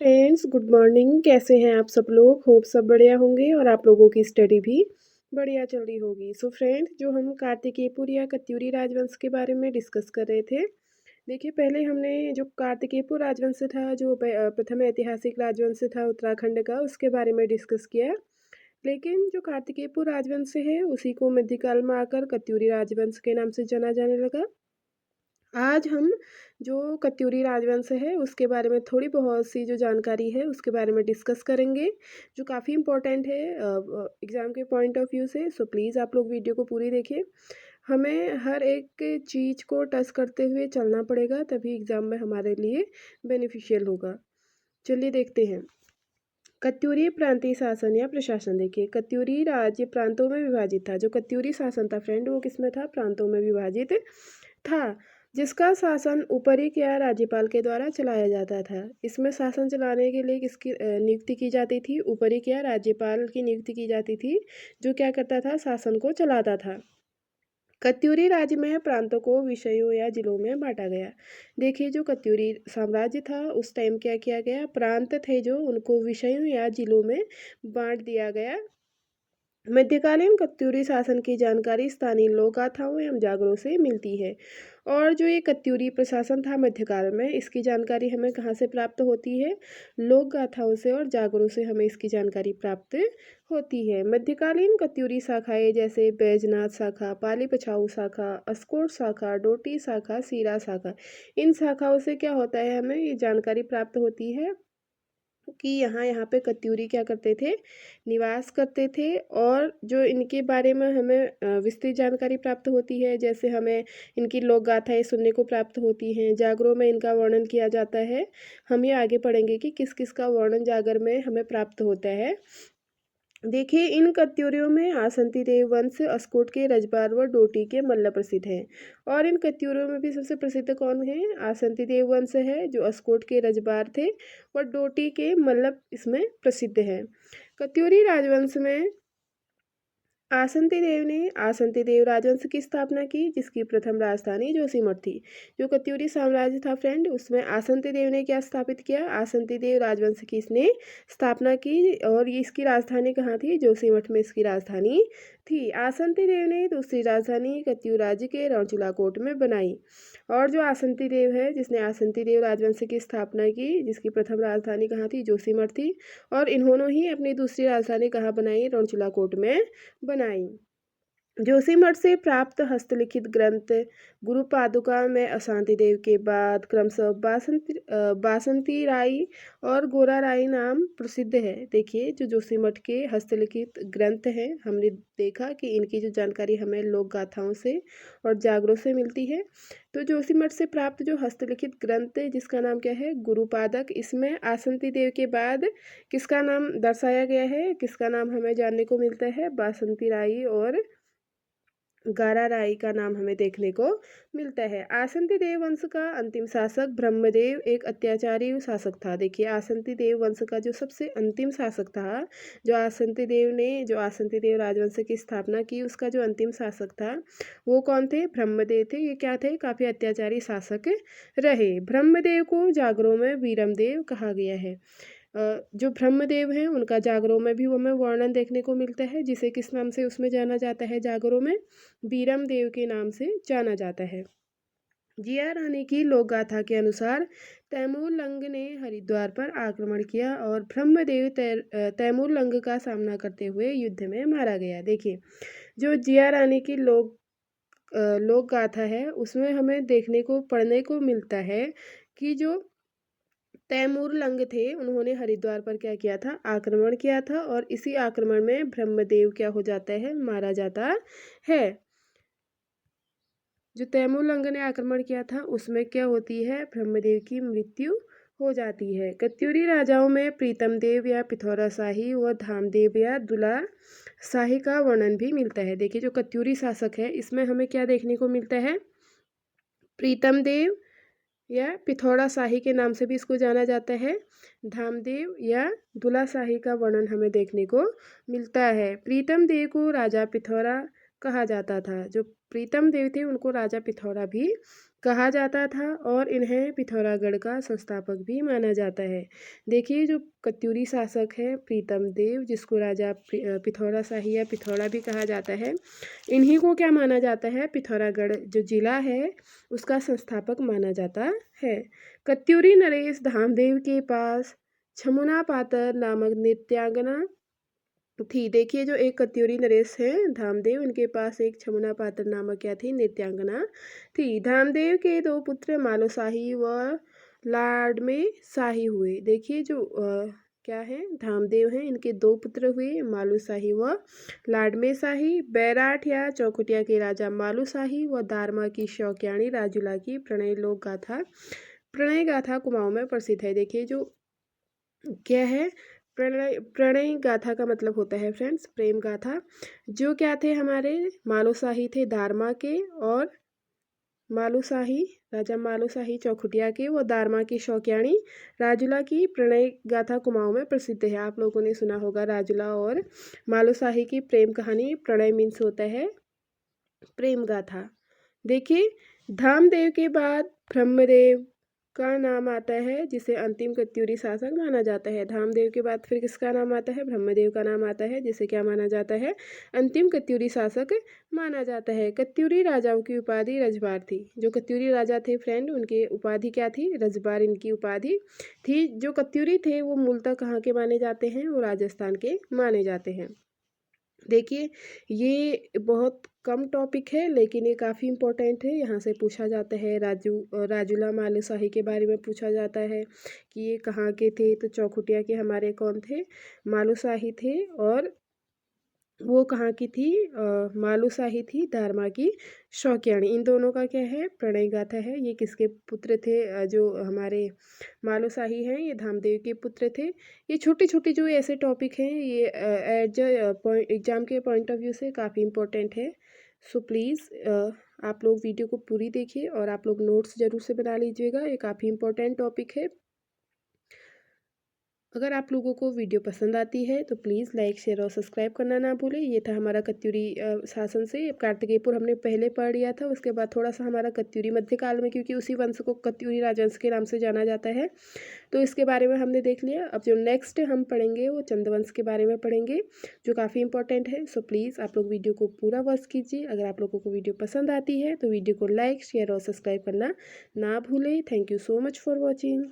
Friends, good morning. कैसे हैं आप सब लोग? होप सब बढ़िया होंगे और आप लोगों की स्टडी भी बढ़िया चल रही होगी। सो फ्रेंड्स, जो हम कार्तिकेयपुर या कत्यूरी राजवंश के बारे में डिस्कस कर रहे थे। देखिए, पहले हमने जो कार्तिकेयपुर राजवंश था, जो प्रथम ऐतिहासिक राजवंश था उत्तराखंड का, उसके बारे में डिस्कस किया। लेकिन जो कार्तिकेयपुर राजवंश है उसी को मध्यकाल में आकर कत्यूरी राजवंश के नाम से जाना जाने लगा। आज हम जो कत्यूरी राजवंश है उसके बारे में थोड़ी बहुत सी जो जानकारी है उसके बारे में डिस्कस करेंगे, जो काफ़ी इम्पोर्टेंट है एग्ज़ाम के पॉइंट ऑफ व्यू से। सो प्लीज़ आप लोग वीडियो को पूरी देखें। हमें हर एक चीज़ को टच करते हुए चलना पड़ेगा, तभी एग्ज़ाम में हमारे लिए बेनिफिशियल होगा। चलिए देखते हैं। कत्यूरी प्रांतीय शासन या प्रशासन। देखिए, कत्यूरी राज्य प्रांतों में विभाजित था। जो कत्यूरी शासन था फ्रेंड, वो किसमें था? प्रांतों में विभाजित था, जिसका शासन ऊपरी या राज्यपाल के द्वारा चलाया जाता था। इसमें शासन चलाने के लिए किसकी नियुक्ति की जाती थी? ऊपरी या राज्यपाल की नियुक्ति की जाती थी, जो क्या करता था? शासन को चलाता था। कत्यूरी राज्य में प्रांतों को विषयों या जिलों में बांटा गया। देखिए, जो कत्यूरी साम्राज्य था उस टाइम क्या किया गया? प्रांत थे जो, उनको विषयों या जिलों में बांट दिया गया। मध्यकालीन कत्यूरी शासन की जानकारी स्थानीय लोक गाथाओं एवं जागरों से मिलती है। और जो ये कत्यूरी प्रशासन था मध्यकाल में, इसकी जानकारी हमें कहाँ से प्राप्त होती है? लोक गाथाओं से और जागरों से हमें इसकी जानकारी प्राप्त होती है। मध्यकालीन कत्यूरी शाखाएं जैसे बैजनाथ शाखा, पाली पछाऊ शाखा, अस्कोट शाखा, डोटी शाखा, सीरा शाखा, इन शाखाओं से क्या होता है? हमें ये जानकारी प्राप्त होती है कि यहाँ यहाँ पे कत्यूरी क्या करते थे? निवास करते थे। और जो इनके बारे में हमें विस्तृत जानकारी प्राप्त होती है, जैसे हमें इनकी लोक गाथाएँ सुनने को प्राप्त होती हैं, जागरों में इनका वर्णन किया जाता है। हम ये आगे पढ़ेंगे कि किस किस का वर्णन जागर में हमें प्राप्त होता है। देखिए, इन कत्यूरियों में आसंती देव वंश, अस्कोट के रजबार व डोटी के मल्ल प्रसिद्ध हैं। और इन कत्यूरियों में भी सबसे प्रसिद्ध कौन है? आसंती देव वंश है, जो अस्कोट के रजबार थे, और डोटी के मल्ल इसमें प्रसिद्ध हैं। कत्यूरी राजवंश में आसंती देव ने आसंती देव राजवंश की स्थापना की, जिसकी प्रथम राजधानी जोशीमठ थी। जो कत्यूरी साम्राज्य था फ्रेंड, उसमें आसंती देव ने क्या स्थापित किया? आसंती देव राजवंश की इसने स्थापना की, और ये इसकी राजधानी कहाँ थी? जोशीमठ में इसकी राजधानी थी। आसंती देव ने दूसरी राजधानी कत्यूर राज्य के रणचूला कोट में बनाई। और जो आसंती देव है, जिसने आसंती देव राजवंश की स्थापना की, जिसकी प्रथम राजधानी कहाँ थी? जोशीमठ थी। और इन्होंने ही अपनी दूसरी राजधानी कहाँ बनाई? रणचूला कोट में बनाई। जोशीमठ से प्राप्त हस्तलिखित ग्रंथ गुरु पादुका में अशांति देव के बाद क्रमशः बासंती राई और गोरा राई नाम प्रसिद्ध है। देखिए, जो जोशीमठ के हस्तलिखित ग्रंथ हैं, हमने देखा कि इनकी जो जानकारी हमें लोक गाथाओं से और जागरों से मिलती है। तो जोशीमठ से प्राप्त जो हस्तलिखित ग्रंथ है, जिसका नाम क्या है? गुरुपादक, इसमें आसंती देव के बाद किसका नाम दर्शाया गया है? किसका नाम हमें जानने को मिलता है? बासंती राई और गारा राई का नाम हमें देखने को मिलता है। आसंती देव वंश का अंतिम शासक ब्रह्मदेव एक अत्याचारी शासक था। देखिए, आसंती देव वंश का जो सबसे अंतिम शासक था, जो आसंती देव राजवंश की स्थापना की, उसका जो अंतिम शासक था वो कौन थे? ब्रह्मदेव थे। ये क्या थे? काफ़ी अत्याचारी शासक रहे। ब्रह्मदेव को जागरों में वीरमदेव कहा गया है। जो ब्रह्मदेव हैं उनका जागरों में भी हमें वर्णन देखने को मिलता है, जिसे किस नाम से उसमें जाना जाता है? जागरों में बीरम देव के नाम से जाना जाता है। जिया रानी की लोक गाथा के अनुसार तैमूर लंग ने हरिद्वार पर आक्रमण किया और ब्रह्मदेव तैमूर लंग का सामना करते हुए युद्ध में मारा गया। देखिए, जो जिया रानी की लोक गाथा है, उसमें हमें देखने को पढ़ने को मिलता है कि जो तैमूर लंग थे, उन्होंने हरिद्वार पर क्या किया था? आक्रमण किया था। और इसी आक्रमण में ब्रह्मदेव क्या हो जाता है? मारा जाता है। जो तैमूर लंग ने आक्रमण किया था उसमें क्या होती है? ब्रह्मदेव की मृत्यु हो जाती है। कत्यूरी राजाओं में प्रीतम देव या पिथौरा शाही व धामदेव या दुला शाही का वर्णन भी मिलता है। देखिए, जो कत्यूरी शासक है, इसमें हमें क्या देखने को मिलता है? प्रीतम देव या पिथौरा शाही के नाम से भी इसको जाना जाता है। धामदेव या दुला शाही का वर्णन हमें देखने को मिलता है। प्रीतम देव को राजा पिथौरा कहा जाता था। जो प्रीतम देव थे उनको राजा पिथौरा भी कहा जाता था और इन्हें पिथौरागढ़ का संस्थापक भी माना जाता है। देखिए जो कत्यूरी शासक है प्रीतम देव, जिसको राजा पिथौरा शाही या पिथौरा भी कहा जाता है, इन्हीं को क्या माना जाता है, पिथौरागढ़ जो जिला है उसका संस्थापक माना जाता है। कत्यूरी नरेश धामदेव के पास छमुना पातर नामक नृत्यांगना थी। देखिए जो एक कत्यूरी नरेश है धामदेव, इनके पास एक छमुना पात्र नामक क्या थी, नृत्यांगना थी। धामदेव के दो पुत्र मालूशाही व लाडमे शाही हुए। देखिए जो क्या है, धामदेव हैं, इनके दो पुत्र हुए मालूशाही व लाडमे शाही। बैराठ या चौखुटिया के राजा मालूशाही व दारमा की शौक्याणी राजूला की प्रणय गाथा कुमाऊं में प्रसिद्ध है। देखिए जो क्या है, प्रणय गाथा का मतलब होता है फ्रेंड्स प्रेम गाथा। जो क्या थे हमारे मालूशाही थे दारमा के, और मालूशाही राजा मालूशाही चौखुटिया के, वो दारमा की शौक्याणी राजुला की प्रणय गाथा कुमाऊं में प्रसिद्ध है। आप लोगों ने सुना होगा राजुला और मालूशाही की प्रेम कहानी। प्रणय मीन्स होता है प्रेम गाथा। देखिए धामदेव के बाद ब्रह्मदेव का नाम आता है, जिसे अंतिम कत्यूरी शासक माना जाता है। धामदेव के बाद फिर किसका नाम आता है, ब्रह्मदेव का नाम आता है, जिसे क्या माना जाता है, अंतिम कत्यूरी शासक माना जाता है। कत्यूरी राजाओं की उपाधि रजबार थी। जो कत्यूरी राजा थे फ्रेंड, उनकी उपाधि क्या थी, रजबार इनकी उपाधि थी। जो कत्यूरी थे वो मूलतः कहाँ के माने जाते हैं, वो राजस्थान के माने जाते हैं। देखिए ये बहुत कम टॉपिक है लेकिन ये काफ़ी इम्पोर्टेंट है। यहाँ से पूछा जाता है राजूला मालूशाही के बारे में पूछा जाता है कि ये कहाँ के थे, तो चौखुटिया के हमारे कौन थे, मालूशाही थे। और वो कहाँ की थी, मालूशाही थी दारमा की शौक्याणी। इन दोनों का क्या है, प्रणय गाथा है। ये किसके पुत्र थे, जो हमारे मालूशाही हैं ये धामदेव के पुत्र थे। ये छोटी छोटी जो ऐसे टॉपिक हैं ये एज एग्जाम के पॉइंट ऑफ व्यू से काफ़ी इम्पोर्टेंट है। सो प्लीज़ आप लोग वीडियो को पूरी देखिए और आप लोग नोट्स ज़रूर से बना लीजिएगा। ये काफ़ी इम्पोर्टेंट टॉपिक है। अगर आप लोगों को वीडियो पसंद आती है तो प्लीज़ लाइक शेयर और सब्सक्राइब करना ना भूलें। ये था हमारा कत्यूरी शासन से कार्तिकेयपुर हमने पहले पढ़ लिया था। उसके बाद थोड़ा सा हमारा कत्यूरी मध्यकाल में, क्योंकि उसी वंश को कत्यूरी राजवंश के नाम से जाना जाता है, तो इसके बारे में हमने देख लिया। अब जो नेक्स्ट हम पढ़ेंगे वो चंद्रवंश के बारे में पढ़ेंगे, जो काफ़ी इंपॉर्टेंट है। सो प्लीज़ आप लोग वीडियो को पूरा वॉच कीजिए। अगर आप लोगों को वीडियो पसंद आती है तो वीडियो को लाइक शेयर और सब्सक्राइब करना ना भूलें। Thank you so much for watching.